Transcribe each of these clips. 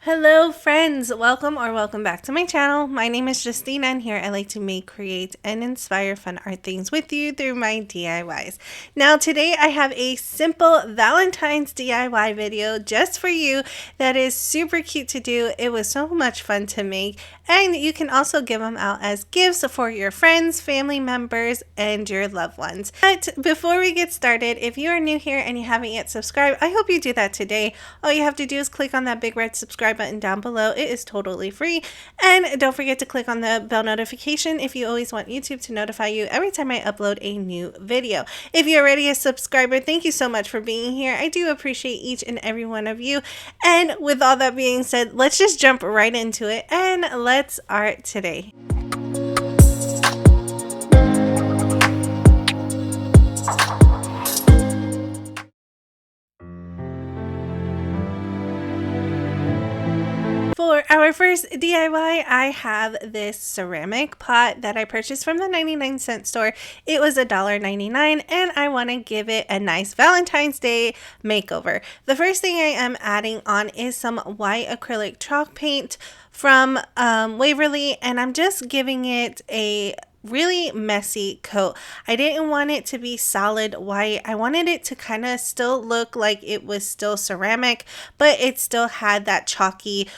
Hello friends, welcome back to my channel. My name is Justina and here I like to make, create, and inspire fun art things with you through my DIYs. Now today I have a simple Valentine's DIY video just for you that is super cute to do. It was so much fun to make, and you can also give them out as gifts for your friends, family members, and your loved ones. But before we get started, if you are new here and you haven't yet subscribed, I hope you do that today. All you have to do is click on that big red subscribe button down below. It is totally free, and don't forget to click on the bell notification if you always want YouTube to notify you every time I upload a new video. If you're already a subscriber, thank you so much for being here. I do appreciate each and every one of you. And with all that being said, let's just jump right into it and let's art today. For our first DIY, I have this ceramic pot that I purchased from the 99-cent store. It was $1.99 and I want to give it a nice Valentine's Day makeover. The first thing I am adding on is some white acrylic chalk paint from Waverly, and I'm just giving it a really messy coat. I didn't want it to be solid white. I wanted it to kind of still look like it was still ceramic, but it still had that chalky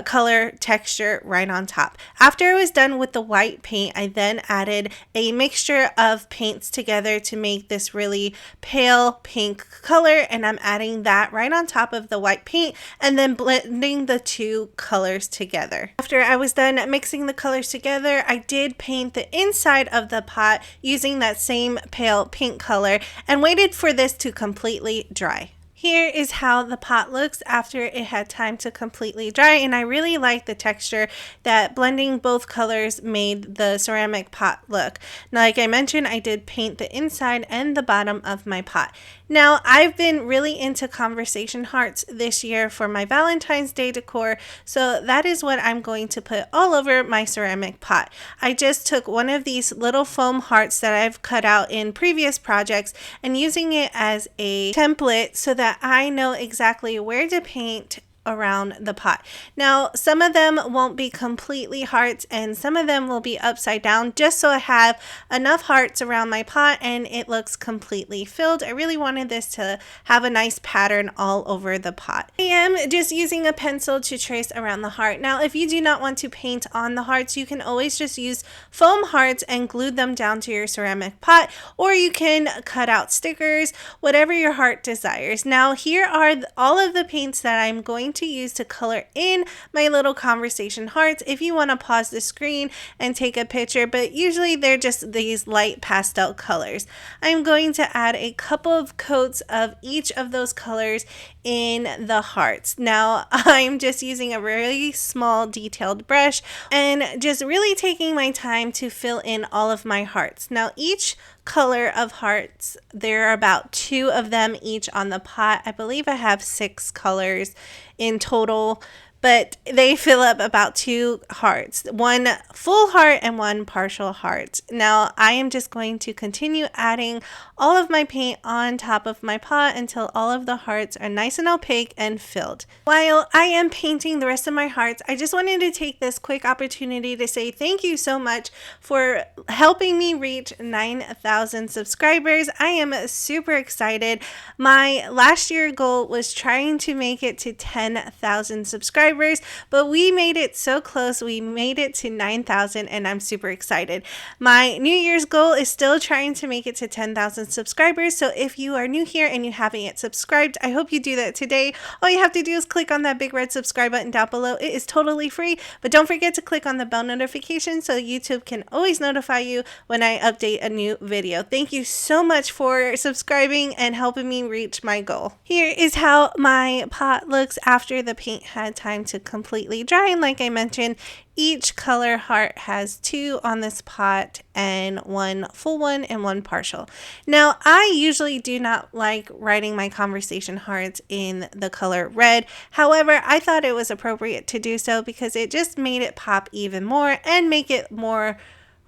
color texture right on top. After I was done with the white paint, I then added a mixture of paints together to make this really pale pink color, and I'm adding that right on top of the white paint and then blending the two colors together. After I was done mixing the colors together, I did paint the inside of the pot using that same pale pink color and waited for this to completely dry. Here is how the pot looks after it had time to completely dry, and I really like the texture that blending both colors made the ceramic pot look. Now, like I mentioned, I did paint the inside and the bottom of my pot. Now, I've been really into conversation hearts this year for my Valentine's Day decor, so that is what I'm going to put all over my ceramic pot. I just took one of these little foam hearts that I've cut out in previous projects and using it as a template so that I know exactly where to paint around the pot. Now, some of them won't be completely hearts and some of them will be upside down, just so I have enough hearts around my pot and it looks completely filled. I really wanted this to have a nice pattern all over the pot. I am just using a pencil to trace around the heart. Now, if you do not want to paint on the hearts, you can always just use foam hearts and glue them down to your ceramic pot, or you can cut out stickers, whatever your heart desires. Now, here are all of the paints that I'm going to use to color in my little conversation hearts. If you want to pause the screen and take a picture, but usually they're just these light pastel colors. I'm going to add a couple of coats of each of those colors in the hearts. Now, I'm just using a really small detailed brush and just really taking my time to fill in all of my hearts. Now, each color of hearts, there are about 2 of them each on the pot. I believe I have 6 colors in total, but they fill up about 2 hearts, 1 full heart and 1 partial heart. Now, I am just going to continue adding all of my paint on top of my pot until all of the hearts are nice and opaque and filled. While I am painting the rest of my hearts, I just wanted to take this quick opportunity to say thank you so much for helping me reach 9,000 subscribers. I am super excited. My last year goal was trying to make it to 10,000 subscribers, but we made it so close. We made it to 9,000 and I'm super excited. My New Year's goal is still trying to make it to 10,000 subscribers, so if you are new here and you haven't yet subscribed, I hope you do that today. All you have to do is click on that big red subscribe button down below. It is totally free, but don't forget to click on the bell notification so YouTube can always notify you when I update a new video. Thank you so much for subscribing and helping me reach my goal. Here is how my pot looks after the paint had time to completely dry, and like I mentioned, each color heart has 2 on this pot and 1 full one and 1 partial. Now, I usually do not like writing my conversation hearts in the color red. However, I thought it was appropriate to do so because it just made it pop even more and make it more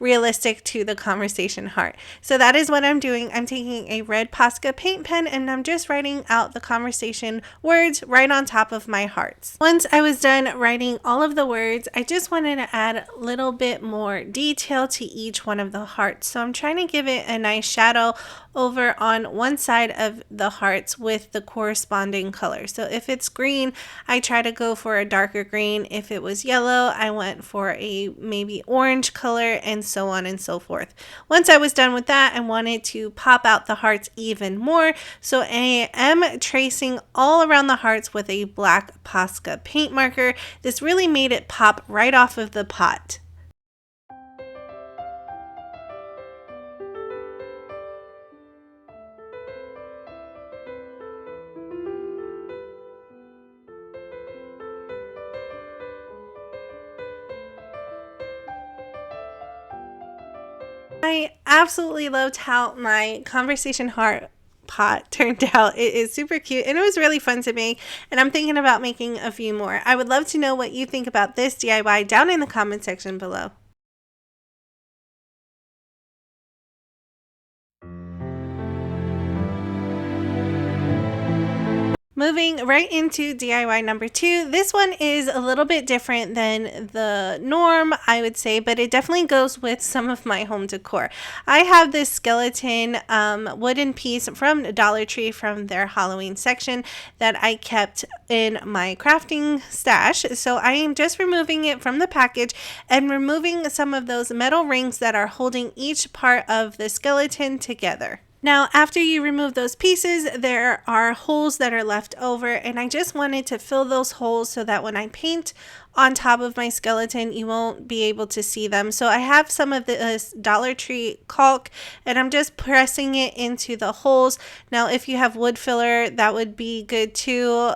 realistic to the conversation heart. So that is what I'm doing. I'm taking a red Posca paint pen and I'm just writing out the conversation words right on top of my hearts. Once I was done writing all of the words, I just wanted to add a little bit more detail to each one of the hearts. So I'm trying to give it a nice shadow over on one side of the hearts with the corresponding color. So if it's green, I try to go for a darker green. If it was yellow, I went for a maybe orange color, and so on and so forth. Once I was done with that, I wanted to pop out the hearts even more. So I am tracing all around the hearts with a black Posca paint marker. This really made it pop right off of the pot. I absolutely loved how my conversation heart pot turned out. It is super cute and it was really fun to make, and I'm thinking about making a few more. I would love to know what you think about this DIY down in the comment section below. Moving right into DIY number 2. This one is a little bit different than the norm, I would say, but it definitely goes with some of my home decor. I have this skeleton wooden piece from Dollar Tree from their Halloween section that I kept in my crafting stash. So I am just removing it from the package and removing some of those metal rings that are holding each part of the skeleton together. Now, after you remove those pieces, there are holes that are left over, and I just wanted to fill those holes so that when I paint on top of my skeleton, you won't be able to see them. So I have some of this Dollar Tree caulk, and I'm just pressing it into the holes. Now, if you have wood filler, that would be good too,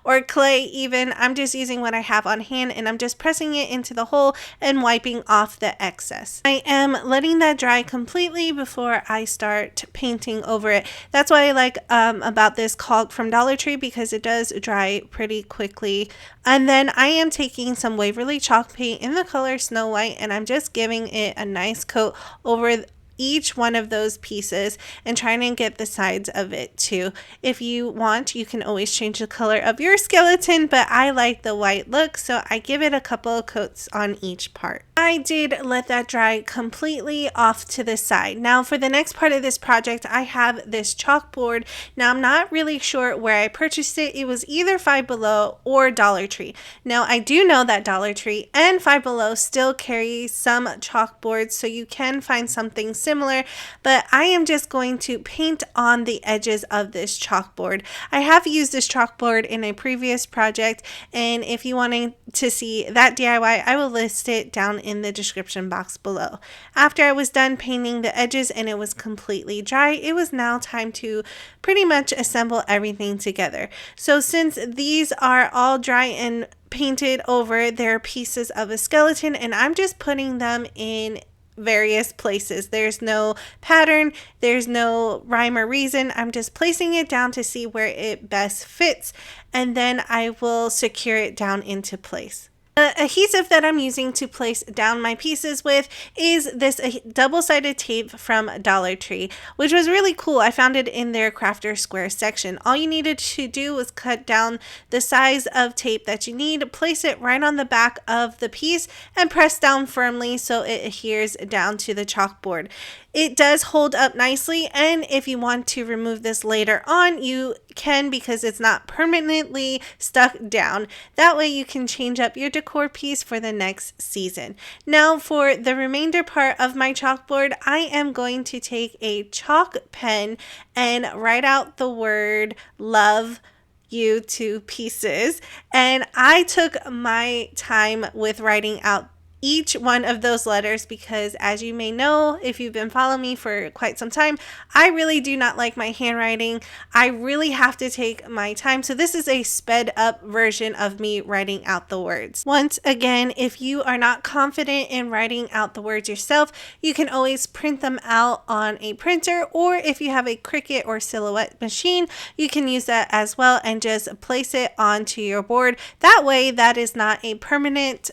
or clay even. I'm just using what I have on hand, and I'm just pressing it into the hole and wiping off the excess. I am letting that dry completely before I start painting over it. That's what I like about this caulk from Dollar Tree, because it does dry pretty quickly. And then I am taking some Waverly chalk paint in the color Snow White, and I'm just giving it a nice coat over each one of those pieces and trying to get the sides of it too. If you want, you can always change the color of your skeleton, but I like the white look, so I give it a couple of coats on each part. I did let that dry completely off to the side. Now for the next part of this project, I have this chalkboard. Now I'm not really sure where I purchased it. It was either Five Below or Dollar Tree. Now I do know that Dollar Tree and Five Below still carry some chalkboards, so you can find something similar, but I am just going to paint on the edges of this chalkboard. I have used this chalkboard in a previous project, and if you wanted to see that DIY, I will list it down in the description box below. After I was done painting the edges and it was completely dry, it was now time to pretty much assemble everything together. So since these are all dry and painted over, they're pieces of a skeleton, and I'm just putting them in various places. There's no pattern, there's no rhyme or reason. I'm just placing it down to see where it best fits, and then I will secure it down into place. The adhesive that I'm using to place down my pieces with is this double-sided tape from Dollar Tree, which was really cool. I found it in their Crafter Square section. All you needed to do was cut down the size of tape that you need, place it right on the back of the piece, and press down firmly so it adheres down to the chalkboard. It does hold up nicely, and if you want to remove this later on, you can, because it's not permanently stuck down. That way you can change up your decor piece for the next season. Now for the remainder part of my chalkboard, I am going to take a chalk pen and write out the word love you to pieces, and I took my time with writing out each one of those letters because, as you may know, if you've been following me for quite some time, I really do not like my handwriting. I really have to take my time. So this is a sped up version of me writing out the words. Once again, if you are not confident in writing out the words yourself, you can always print them out on a printer, or if you have a Cricut or Silhouette machine, you can use that as well and just place it onto your board. That way, that is not a permanent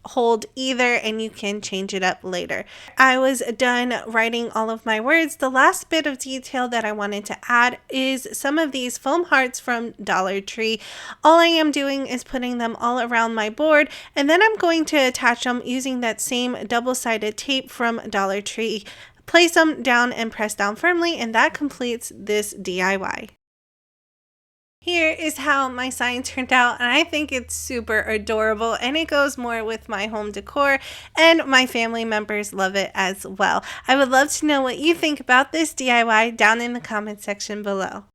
hold either, and you can change it up later. I was done writing all of my words. The last bit of detail that I wanted to add is some of these foam hearts from Dollar Tree. All I am doing is putting them all around my board, and then I'm going to attach them using that same double-sided tape from Dollar Tree. Place them down and press down firmly, and that completes this DIY. Here is how my sign turned out, and I think it's super adorable, and it goes more with my home decor, and my family members love it as well. I would love to know what you think about this DIY down in the comment section below.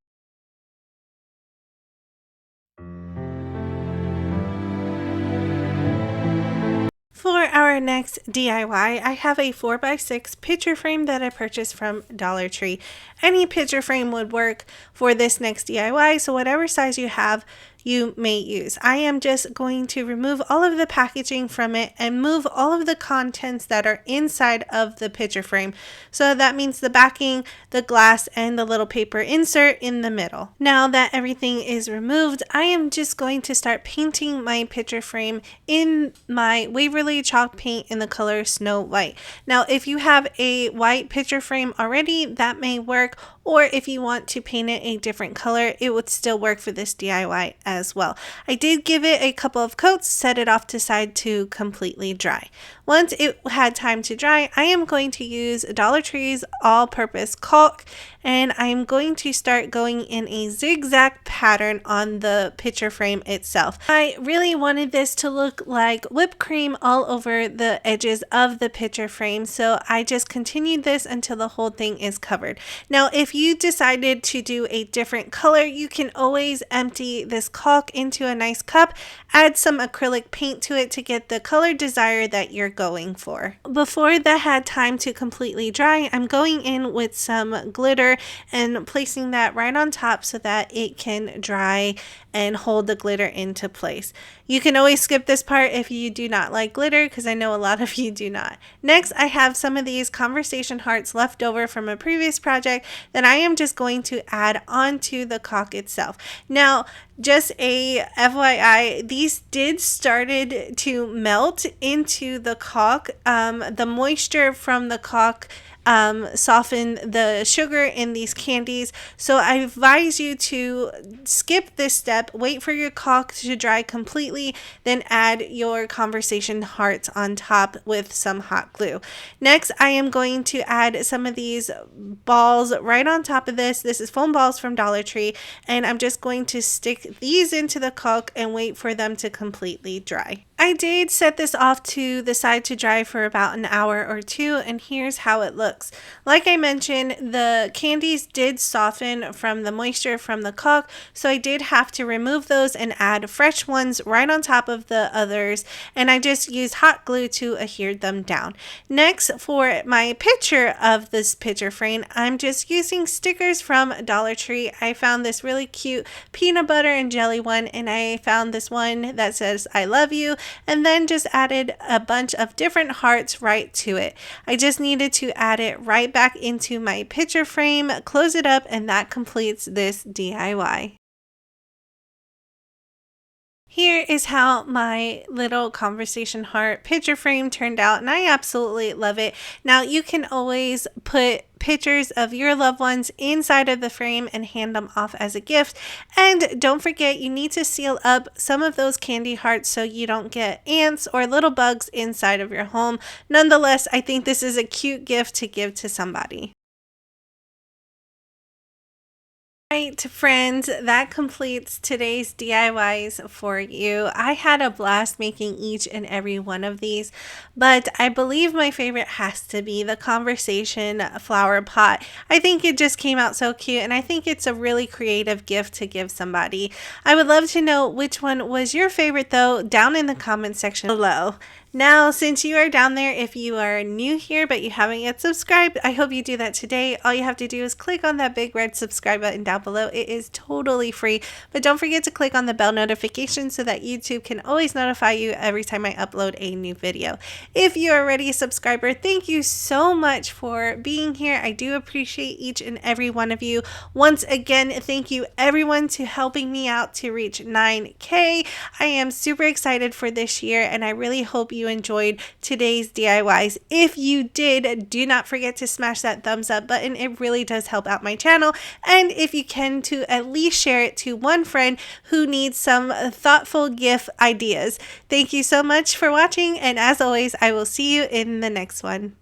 For our next DIY, I have a 4x6 picture frame that I purchased from Dollar Tree. Any picture frame would work for this next DIY, so whatever size you have, you may use. I am just going to remove all of the packaging from it and move all of the contents that are inside of the picture frame. So that means the backing, the glass, and the little paper insert in the middle. Now that everything is removed, I am just going to start painting my picture frame in my Waverly chalk paint in the color Snow White. Now, if you have a white picture frame already, that may work, or if you want to paint it a different color, it would still work for this DIY as well. I did give it a couple of coats, set it off to side to completely dry. Once it had time to dry, I am going to use Dollar Tree's all-purpose caulk, and I'm going to start going in a zigzag pattern on the picture frame itself. I really wanted this to look like whipped cream all over the edges of the picture frame, so I just continued this until the whole thing is covered. Now, if you decided to do a different color, you can always empty this caulk into a nice cup, add some acrylic paint to it to get the color desired that you're going for. Before that had time to completely dry, I'm going in with some glitter and placing that right on top so that it can dry and hold the glitter into place. You can always skip this part if you do not like glitter, because I know a lot of you do not. Next, I have some of these conversation hearts left over from a previous project that I am just going to add onto the caulk itself. Now, just a FYI, these did started to melt into the caulk. The moisture from the caulk soften the sugar in these candies, so I advise you to skip this step, wait for your caulk to dry completely, then add your conversation hearts on top with some hot glue. Next, I am going to add some of these balls right on top of this. This is foam balls from Dollar Tree, and I'm just going to stick these into the caulk and wait for them to completely dry. I did set this off to the side to dry for about an hour or two, and here's how it looks. Like I mentioned, the candies did soften from the moisture from the caulk, so I did have to remove those and add fresh ones right on top of the others, and I just used hot glue to adhere them down. Next, for my picture of this picture frame, I'm just using stickers from Dollar Tree. I found this really cute peanut butter and jelly one, and I found this one that says I love you, and then just added a bunch of different hearts right to it. I just needed to add it right back into my picture frame, close it up, and that completes this DIY. Here is how my little conversation heart picture frame turned out, and I absolutely love it. Now, you can always put pictures of your loved ones inside of the frame and hand them off as a gift. And don't forget, you need to seal up some of those candy hearts so you don't get ants or little bugs inside of your home. Nonetheless, I think this is a cute gift to give to somebody. Right, friends, that completes today's DIYs for you. I had a blast making each and every one of these, but I believe my favorite has to be the conversation flower pot. I think it just came out so cute, and I think it's a really creative gift to give somebody. I would love to know which one was your favorite, though, down in the comment section below. Now, since you are down there, if you are new here but you haven't yet subscribed, I hope you do that today. All you have to do is click on that big red subscribe button down below. It is totally free, but don't forget to click on the bell notification so that YouTube can always notify you every time I upload a new video. If you are already a subscriber, thank you so much for being here. I do appreciate each and every one of you. Once again, thank you everyone to helping me out to reach 9K. I am super excited for this year, and I really hope you enjoyed today's DIYs. If you did, do not forget to smash that thumbs up button. It really does help out my channel. And if you can, to at least share it to one friend who needs some thoughtful gift ideas. Thank you so much for watching, and as always, I will see you in the next one.